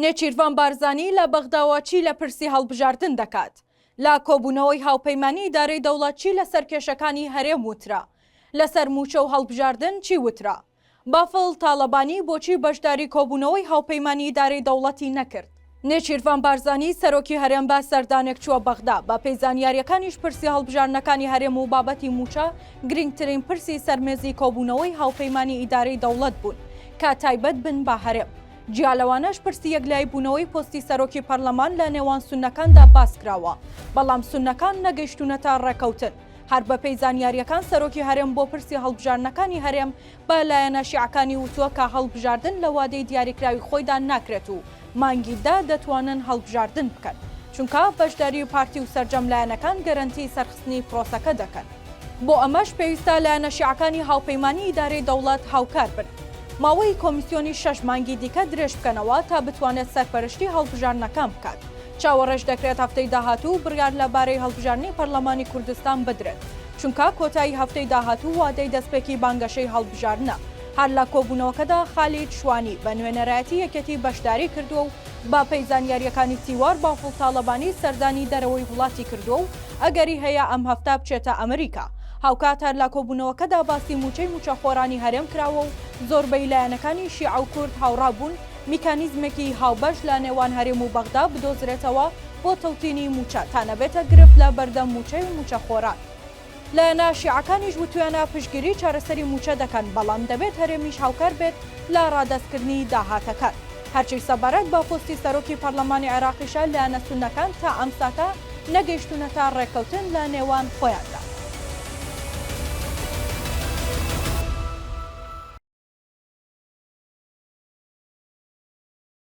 نێچیروان بارزانی لە بەغداوە چی لە پرسی هەڵبژاردن دەکات؟ لا کۆبوونەوەی هاوپەیمانی ئیدارەی دەوڵەت چی لەسەر کێشەکانی هەرێم وترا؟ لەسەر موچە و هەڵبژاردن چی وترا؟ بافڵ تاڵەبانی بۆچی بەشداری کۆبوونەوەی هاوپەیمانی ئیدارەی دەوڵەتی نەکرد؟ نێچیروان بارزانی سەرۆکی هەرێم با سەردانێک چووە بەغدا بە پێی زانیاریەکانیش پرسی هەڵبژاردنەکانی هەرێم و بابەتی موچە گرنگترین پرسی سەرمێزی کۆبوونەوەی هاوپەیمانی ئیدارەی دەوڵەت بوون کە تایبەت بن بە هەرێم. جیالەوانەش پرسی یەکلای بوونەوەی پۆستی سەرۆکی پەرلەمان لە نێوان سونەکاندا باس کراوە، بەڵام سونەکان نەگەیشتونەتە ڕێکەوتن. هەر بە پێی زانیاریەکان سەرۆکی هەرێم بۆ پرسی هەڵبژاردنەکانی هەرێم بە لایەنە شیعەکانی وتووە کە هەڵبژاردن لە وادەی دیاریکراوی خۆیدا ناکرێت و مانگیدا دەتوانن هەڵبژاردن بکەن، چونکە بەشداری پارتی و سەرجەم لایەنەکان گەرەنتی سەرخستنی پرۆسەکە دەکەن. بۆ ئەمەش پێویستە لایەنە شیعەکانی هاوپەیمانی ئیدارەی دەوڵەت هاوکار بن. ماوەی کۆمیسیۆنی 6 مانگی دیکە درێژ بکەنەوە تا بتوانێت سەرپەرشتی هەڵبژاردنەکان بکات. چاوەڕێژ دەکرێت هەفتەی داهاتوو بڕیار لەبارەی هەڵبژاردنی پەرلەمانی کوردستان بدرێت، چونکە کۆتایی هەفتەی داهاتوو وادەی دەستپێکی بانگەشەی هەڵبژاردنە. هەر لە کۆبوونەوەکەدا خالید شوانی بە نوێنەرایەتی یەکێتی بەشداری کردووە و با پێی زانیاریەکانی سیوار بافڵ تاڵەبانی سەردانی دەرەوەی وڵاتی کردووە و ئەگەری هەیە ئەم هەفتە بچێتە ئەمریکا. هاوکات هەر لە کۆبوونەوەکەدا باسی موچەی موچەخۆرانی هەرێم کراوە و زۆربەی لایەنەکانی شیعە و کورد هاوڕابوون میکانیزمێکی هاوبەش لە نێوان هەرێم و بەغدا بدۆزرێتەوە بۆ تەوتینی موچە تا نەبێتە گرفت لە بەردەم موچەی و موچەخۆران. لایەنە شیعەکانیش وتویانە پشتگیری چارەسەری موچە دەکەن، بەڵام دەبێت هەرێمیش هاوکار بێت لە ڕادەستکردنی داهاتەکان. هەرچی سەبارەت بە پۆستی سەرۆکی پەرلەمانی عێراقیشە لایەنە سونەکان تا ئەم ساتە نەگەیشتونەتە ڕێکەوتن لە نێوان خۆیاندا.